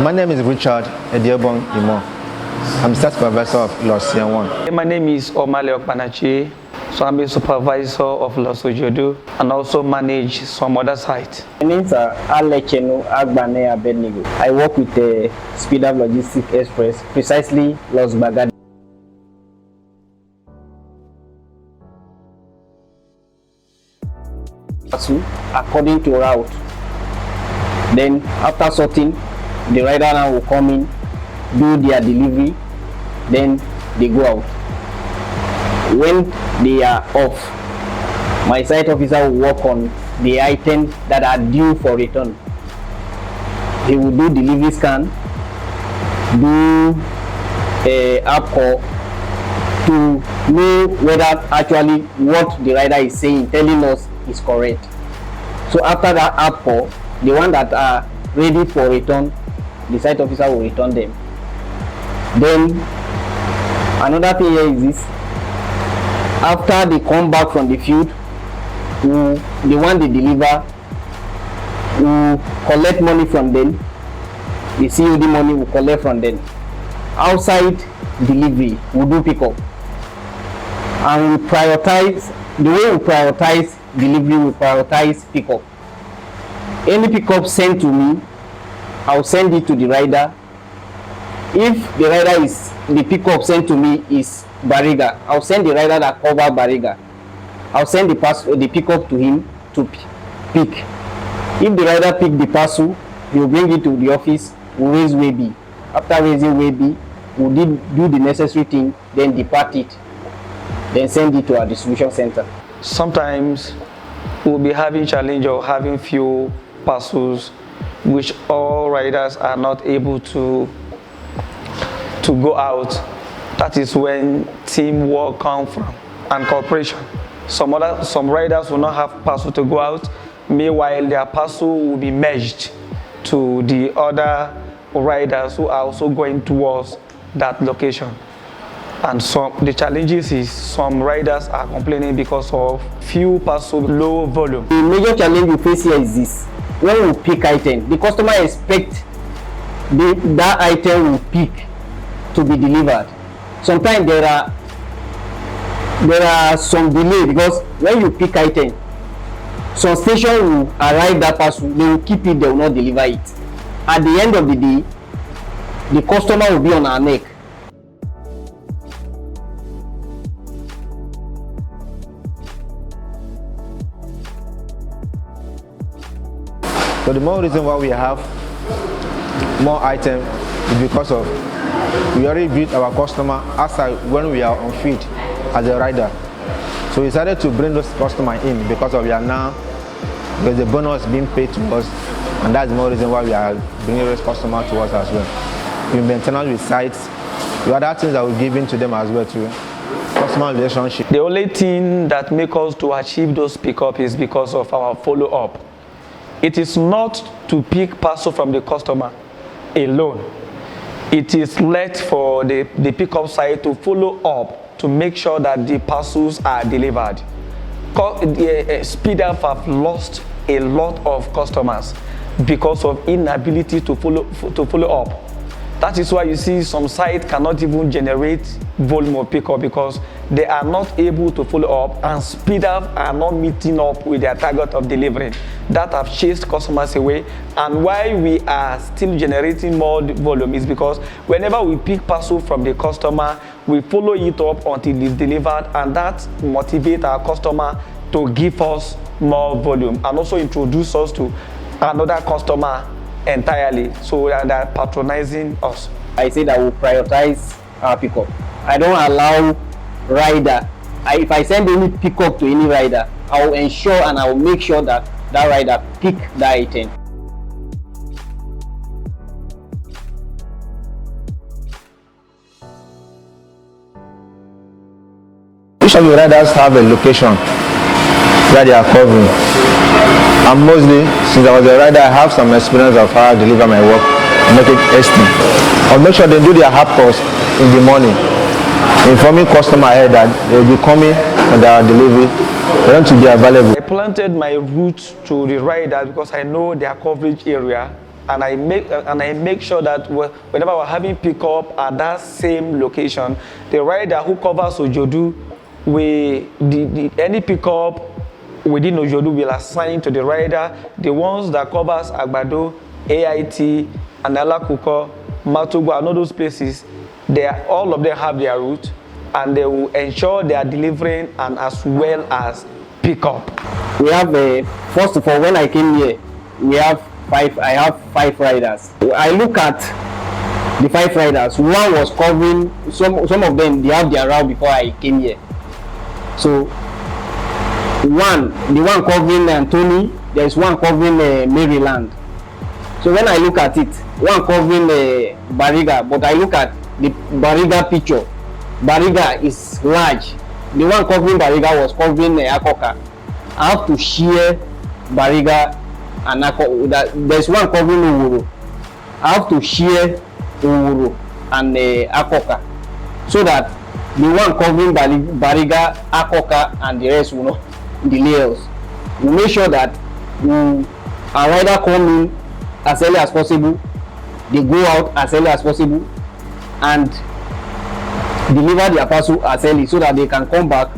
My name is Richard Ediebon Imo. I'm State Supervisor of Los 1. My name is Omale Okpanachi. So I'm a supervisor of Los Ojodo and also manage some other sites. My name is Alechenu Agbane Abednego. I work with the Speedaf Logistics Express, precisely Los Bagad. According to route. Then after sorting, the rider now will come in, do their delivery, then they go out. When they are off, my site officer will work on the items that are due for return. He will do delivery scan, do a app call to know whether actually what the rider is saying, telling us is correct. So after that app call, the one that are ready for return, the site officer will return them. Then another thing here is this: after they come back from the field, the one they deliver will collect money from them. The COD money will collect from them. Outside delivery, we do pick up, and we prioritize. The way we prioritize delivery, we prioritize pick up. Any pickup sent to me, I'll send it to the rider. If the rider is the pickup sent to me is Bariga, I'll send the rider that cover Bariga. I'll send the pickup to him to pick. If the rider pick the parcel, he'll bring it to the office. We'll raise way B. After raising way B, we'll do the necessary thing, then depart it, then send it to our distribution center. Sometimes we'll be having challenge of having few parcels which all riders are not able to go out. That is when teamwork comes from and cooperation. Some riders will not have parcel to go out, meanwhile their parcel will be merged to the other riders who are also going towards that location. And the challenges is some riders are complaining because of few parcel, low volume. The major challenge we face here is this: when we pick item, the customer expects that item will pick to be delivered. Sometimes there are some delay, because when you pick item, some station will arrive that parcel, they will keep it, they will not deliver it. At the end of the day, the customer will be on our neck. So the more reason why we have more items is because of we already beat our customer outside when we are on field as a rider. So we decided to bring those customers in because of there's a bonus being paid to us, and that's the more reason why we are bringing those customers to us as well. We maintenance with sites, the other things that we're giving to them as well too. Customer relationship. The only thing that makes us to achieve those pickup is because of our follow-up. It is not to pick parcel from the customer alone. It is left for the pickup side to follow up to make sure that the parcels are delivered. Speedaf have lost a lot of customers because of inability to follow up. That is why you see some sites cannot even generate volume of pickup because they are not able to follow up, and Speedaf are not meeting up with their target of delivering. That have chased customers away. And why we are still generating more volume is because whenever we pick parcel from the customer, we follow it up until it's delivered, and that motivates our customer to give us more volume and also introduce us to another customer entirely, so they're patronizing us. I say that we'll prioritize our pickup. I don't allow rider. If I send any pickup to any rider, I will ensure and I will make sure that that rider pick that item. Each of the riders have a location where they are covering. And mostly, since I was a rider, I have some experience of how I deliver my work and make it hasty. I'll make sure they do their hard course in the morning, informing customer ahead that they will be coming on their delivery. They want to be available. I planted my route to the rider because I know their coverage area and I make sure that whenever we're having pickup at that same location, the rider who covers Ojodu, any pickup within Ojodu will assign to the rider. The ones that covers Agbado, AIT, and Alakuko, Matugu, and all those places, all of them have their route, and they will ensure they are delivering and as well as pickup. We have first of all, when I came here, I have 5 riders. I look at the 5 riders. One was covering some of them. They have their route before I came here. So the one covering Anthony, there's one covering Maryland. So when I look at it, one covering Bariga, but I look at the Bariga picture. Bariga is large. The one covering Bariga was covering Akoka. I have to share Bariga and Akoka. There's one covering Oworo. I have to share Oworo and Akoka, so that the one covering Bariga, Akoka, and the rest will not delay us. We make sure that our rider come in as early as possible, they go out as early as possible, and deliver their parcel as early so that they can come back.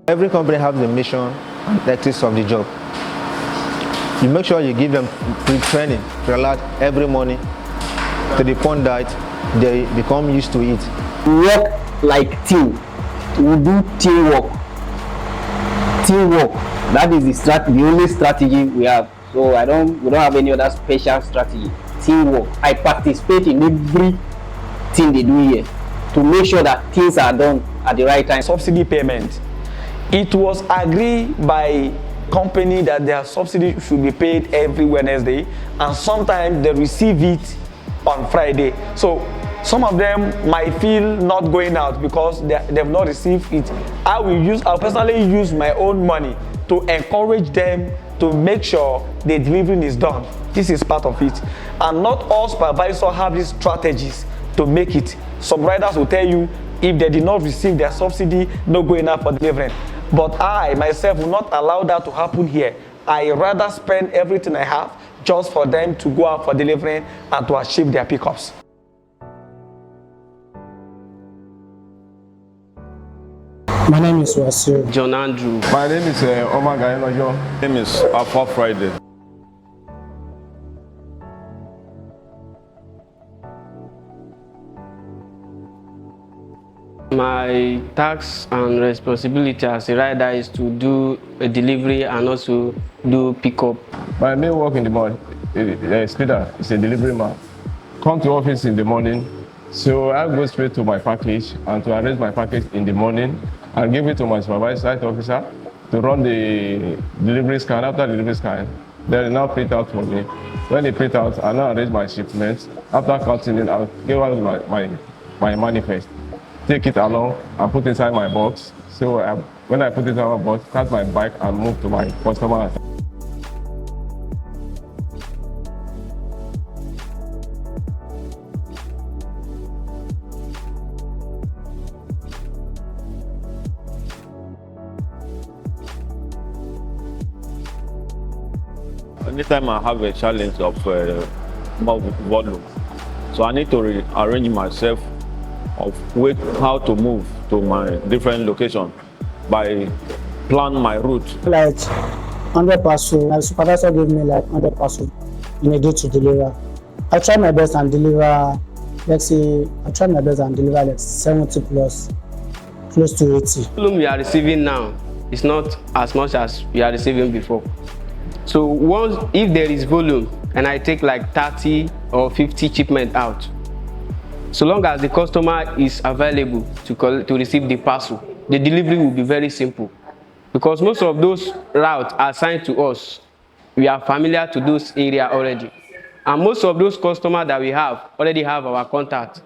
Every company has the mission and tactics of the job. You make sure you give them pre-training, pre-alert every morning to the point that they become used to it. We work like team. We do teamwork. Teamwork. That is the only strategy we have. So we don't have any other special strategy. Teamwork. I participate in everything they do here to make sure that things are done at the right time. Subsidy payment. It was agreed by company that their subsidy should be paid every Wednesday, and sometimes they receive it on Friday. So some of them might feel not going out because they've not received it. I'll personally use my own money to encourage them to make sure the delivery is done. This is part of it. And not all supervisors have these strategies to make it. Some riders will tell you if they did not receive their subsidy, no going out for delivering. But I myself will not allow that to happen here. I rather spend everything I have just for them to go out for delivering and to achieve their pickups. My name is Wasir. John Andrew. My name is Omar Gainojo. My name is Alpha Friday. My task and responsibility as a rider is to do a delivery and also do pickup. My main work in the morning, Speedaf is a delivery man. Come to office in the morning, so I go straight to my package and to arrange my package in the morning and give it to my supervisor site officer to run the delivery scan. After the delivery scan, they now print out for me. When they print out, I now arrange my shipments. After counting it, I'll give out my manifest. Take it along and put inside my box. So when I put it inside my box, start my bike and move to my customer. Anytime I have a challenge of more volume, so I need to arrange myself of how to move to my different location by plan my route. Like 100 parcel, my supervisor gave me like 100 parcel in a day to deliver. I try my best and deliver, let's say, like 70 plus, close to 80. The volume we are receiving now is not as much as we are receiving before. So if there is volume and I take like 30 or 50 shipment out, so long as the customer is available to receive the parcel, the delivery will be very simple. Because most of those routes are assigned to us. We are familiar to those areas already. And most of those customers that we have already have our contact.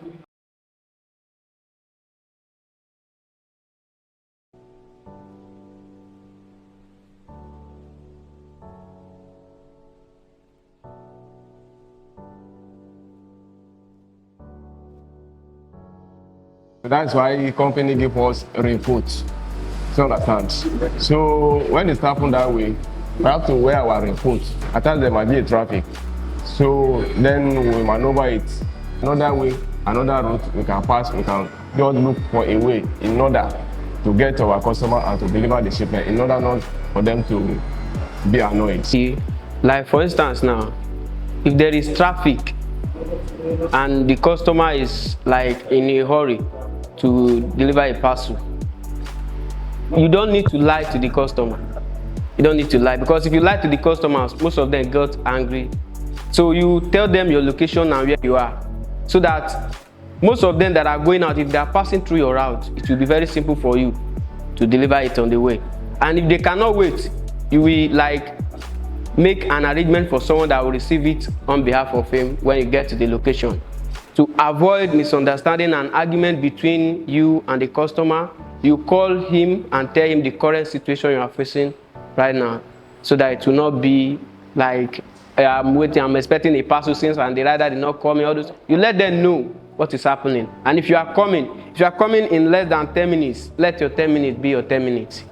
That's why the company give us reports You understand? So when it happens that way, we have to wear our raincoat. At times there might be a traffic. So then we maneuver it another way, another route we can pass, we can just look for a way in order to get to our customer and to deliver the shipment, in order not for them to be annoyed. See, like for instance now, if there is traffic and the customer is like in a hurry to deliver a parcel, you don't need to lie to the customer. You don't need to lie, because if you lie to the customers, most of them got angry. So you tell them your location and where you are, so that most of them that are going out, if they are passing through your route, it will be very simple for you to deliver it on the way. And if they cannot wait, you will like make an arrangement for someone that will receive it on behalf of him when you get to the location, to avoid misunderstanding and argument between you and the customer. You call him and tell him the current situation you are facing right now, so that it will not be like, I'm waiting, I'm expecting a parcel since and the rider did not call me. All those, you let them know what is happening. And if you are coming in less than 10 minutes, let your 10 minutes be your 10 minutes.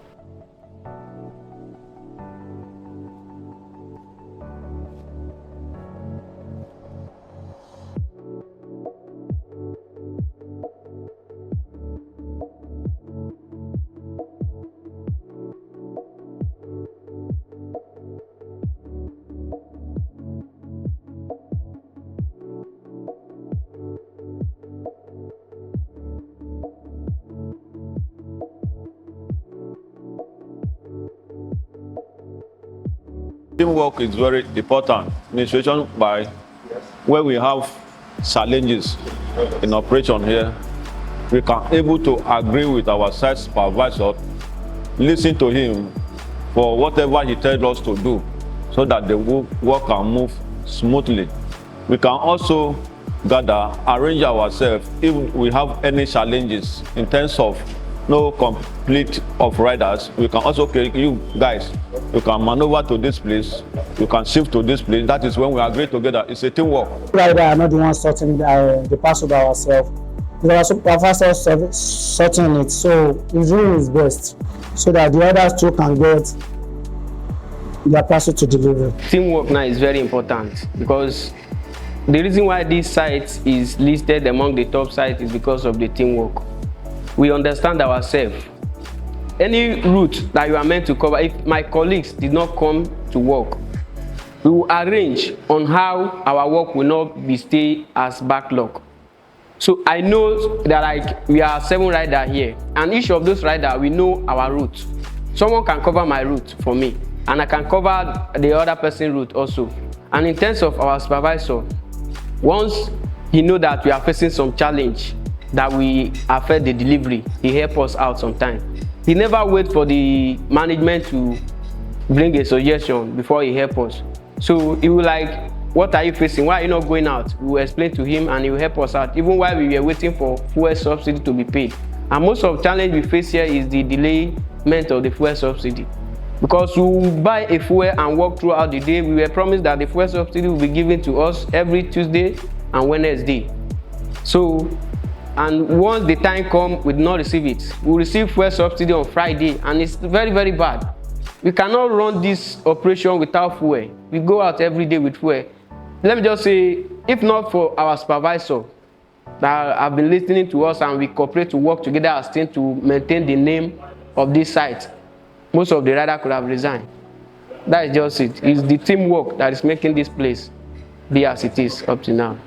Teamwork is very important in a situation by where we have challenges in operation here. We can able to agree with our site supervisor, listen to him for whatever he tells us to do, so that the work can move smoothly. We can also gather, arrange ourselves if we have any challenges in terms of no complete of riders. We can also, okay, you guys, you can maneuver to this place, you can shift to this place. That is when we agree together. It's a teamwork. Rider are not the ones sorting the parcel by ourselves. We are supervisor sorting it, so he's doing his best so that the others too can get their parcel to deliver. Teamwork now is very important, because the reason why this site is listed among the top sites is because of the teamwork. We understand ourselves. Any route that you are meant to cover, if my colleagues did not come to work, we will arrange on how our work will not be stay as backlog. So I know that like we are 7 riders here, and each of those riders, we know our route. Someone can cover my route for me, and I can cover the other person's route also. And in terms of our supervisor, once he knows that we are facing some challenge that we affect the delivery, he helps us out sometimes. He never waits for the management to bring a suggestion before he helps us. So he will like, what are you facing? Why are you not going out? We will explain to him and he will help us out, even while we were waiting for fuel subsidy to be paid. And most of the challenge we face here is the delayment of the fuel subsidy. Because we buy a fuel and work throughout the day, we were promised that the fuel subsidy will be given to us every Tuesday and Wednesday. So, and once the time comes, we do not receive it. We receive fuel subsidy on Friday, and it's very, very bad. We cannot run this operation without fuel. We go out every day with fuel. Let me just say, if not for our supervisor that have been listening to us and we cooperate to work together as team to maintain the name of this site, most of the riders could have resigned. That is just it. It's the teamwork that is making this place be as it is up to now.